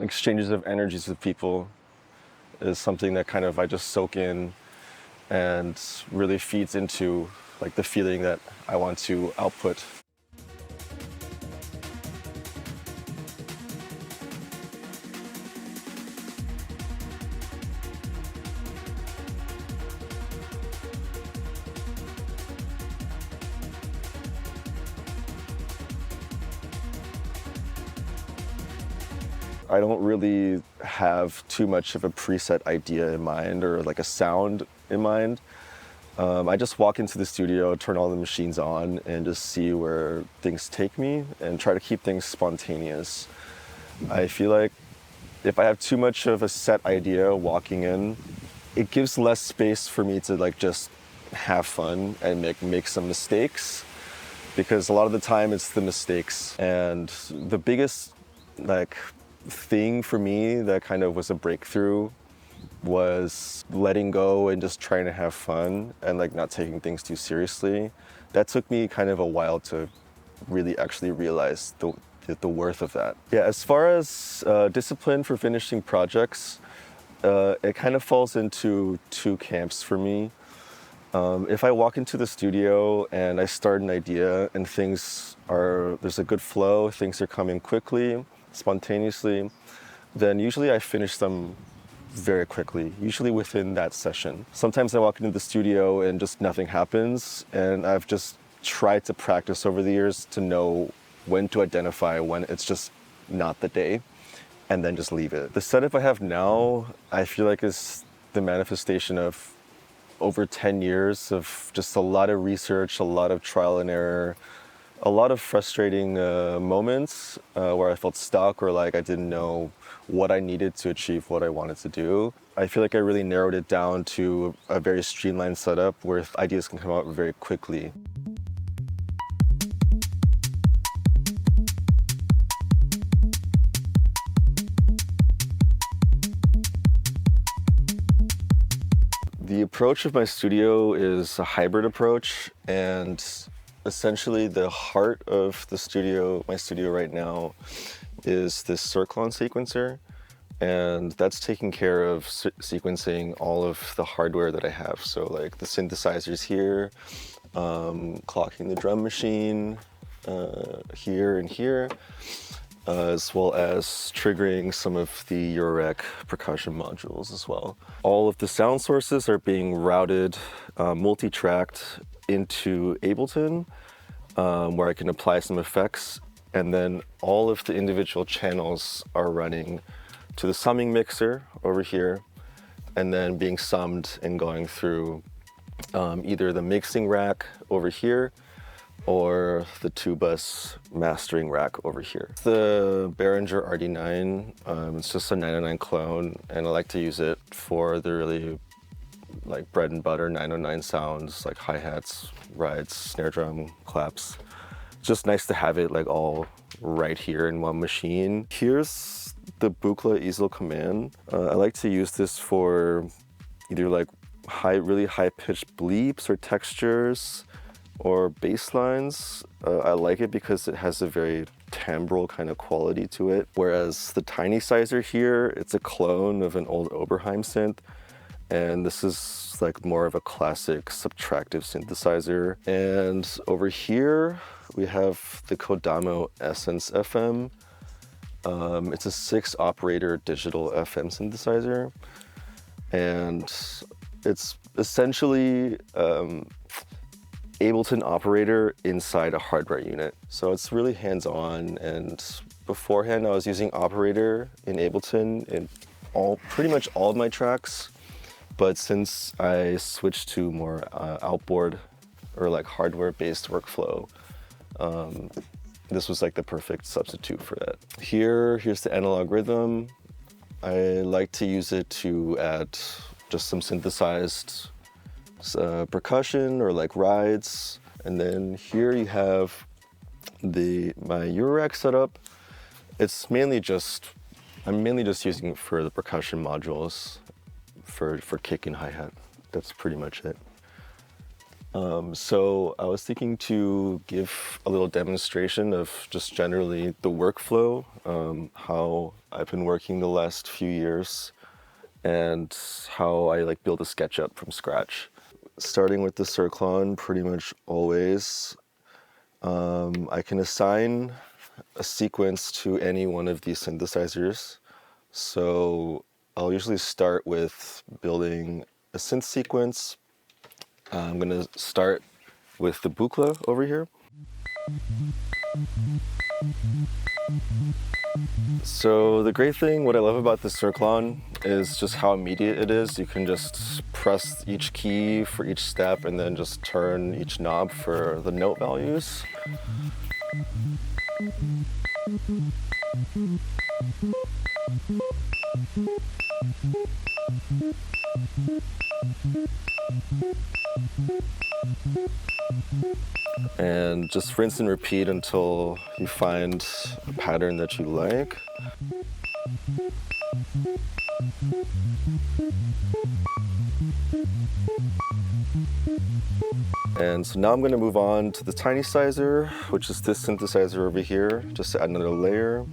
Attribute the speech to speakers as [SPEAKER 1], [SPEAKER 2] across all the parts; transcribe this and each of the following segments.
[SPEAKER 1] exchanges of energies with people is something that kind of I just soak in and really feeds into like the feeling that I want to output. I don't really have too much of a preset idea in mind or like a sound in mind. I just walk into the studio, turn all the machines on, and just see where things take me and try to keep things spontaneous. I feel like if I have too much of a set idea walking in, it gives less space for me to like just have fun and make some mistakes, because a lot of the time it's the mistakes. And the biggest like thing for me that kind of was a breakthrough was letting go and just trying to have fun and like not taking things too seriously. That took me kind of a while to really actually realize the worth of that. Yeah, as far as discipline for finishing projects, it kind of falls into two camps for me. If I walk into the studio and I start an idea and there's a good flow, things are coming quickly, spontaneously, then usually I finish them very quickly, usually within that session. Sometimes I walk into the studio and just nothing happens, and I've just tried to practice over the years to know when to identify when it's just not the day, and then just leave it. The setup I have now, I feel like is the manifestation of over 10 years of just a lot of research, a lot of trial and error, a lot of frustrating moments where I felt stuck or like I didn't know what I needed to achieve what I wanted to do. I feel like I really narrowed it down to a very streamlined setup where ideas can come out very quickly. The approach of my studio is a hybrid approach, and essentially the heart of the studio, my studio right now, is this Circlon sequencer, and that's taking care of sequencing all of the hardware that I have. So like the synthesizers here, clocking the drum machine here and here, as well as triggering some of the Eurorec percussion modules as well. All of the sound sources are being routed, multi-tracked into Ableton, where I can apply some effects, and then all of the individual channels are running to the summing mixer over here, and then being summed and going through either the mixing rack over here or the two-bus mastering rack over here. The Behringer RD9, it's just a 909 clone, and I like to use it for the really like bread and butter 909 sounds, like hi-hats, rides, snare drum, claps. It's just nice to have it like all right here in one machine. Here's the Buchla easel command. I like to use this for either like really high-pitched bleeps or textures, or bass lines. I like it because it has a very timbral kind of quality to it. Whereas the tiny sizer here, it's a clone of an old Oberheim synth, and this is like more of a classic subtractive synthesizer. And over here, we have the Kodamo Essence FM. It's a 6-operator digital FM synthesizer, and it's essentially Ableton operator inside a hardware unit. So it's really hands-on, and beforehand I was using operator in Ableton in pretty much all of my tracks, but since I switched to more outboard or like hardware-based workflow, this was like the perfect substitute for that. Here's the analog rhythm. I like to use it to add just some synthesized percussion or like rides. And then here you have my Eurorec setup. I'm mainly just using it for the percussion modules for kick and hi-hat. That's pretty much it. So I was thinking to give a little demonstration of just generally the workflow, how I've been working the last few years, and how I like build a SketchUp from scratch. Starting with the Circlon, pretty much always, I can assign a sequence to any one of these synthesizers. So I'll usually start with building a synth sequence. I'm going to start with the Buchla over here. So the great thing, what I love about the Circlon is just how immediate it is. You can just press each key for each step and then just turn each knob for the note values. And just rinse and repeat until you find a pattern that you like. And so now I'm going to move on to the tiny sizer, which is this synthesizer over here, just to add another layer.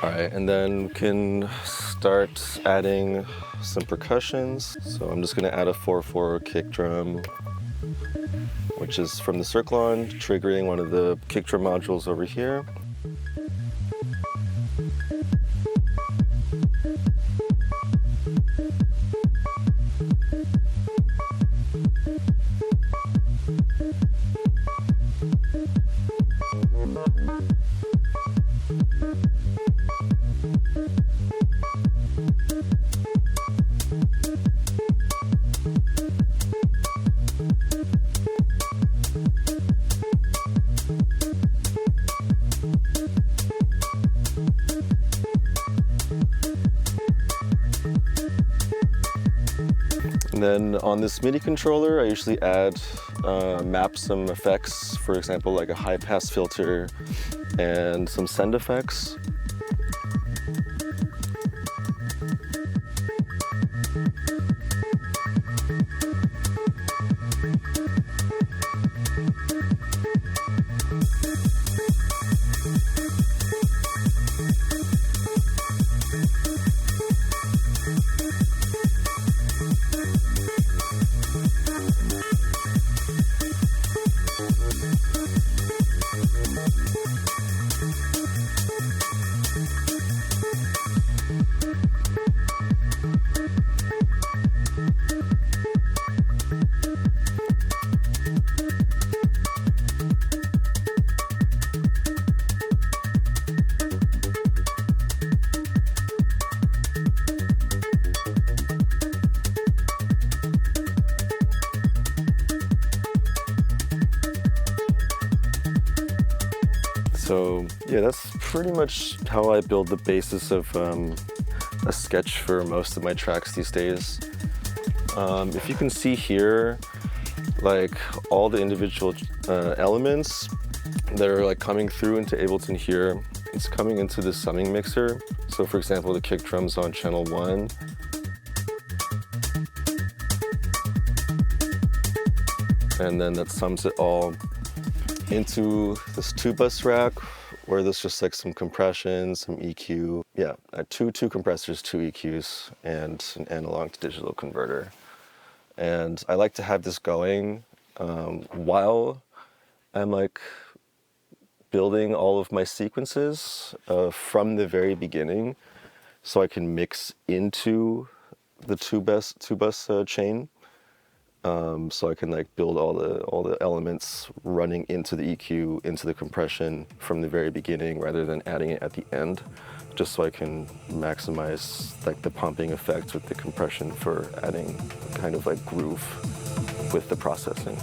[SPEAKER 1] All right, and then we can start adding some percussions. So I'm just gonna add a 4/4 kick drum, which is from the Circlon, triggering one of the kick drum modules over here. And then on this MIDI controller, I usually map some effects, for example, like a high pass filter and some send effects. So yeah, that's pretty much how I build the basis of a sketch for most of my tracks these days. If you can see here, like all the individual elements that are like coming through into Ableton here, it's coming into the summing mixer. So for example, the kick drums on channel 1. And then that sums it all into this 2-bus rack where there's just like some compression, some EQ. Yeah, two compressors, 2 EQs, and an analog to digital converter. And I like to have this going while I'm like building all of my sequences from the very beginning, so I can mix into the two-bus chain. So I can like build all the elements running into the EQ, into the compression from the very beginning, rather than adding it at the end, just so I can maximize like the pumping effect with the compression for adding kind of like groove with the processing.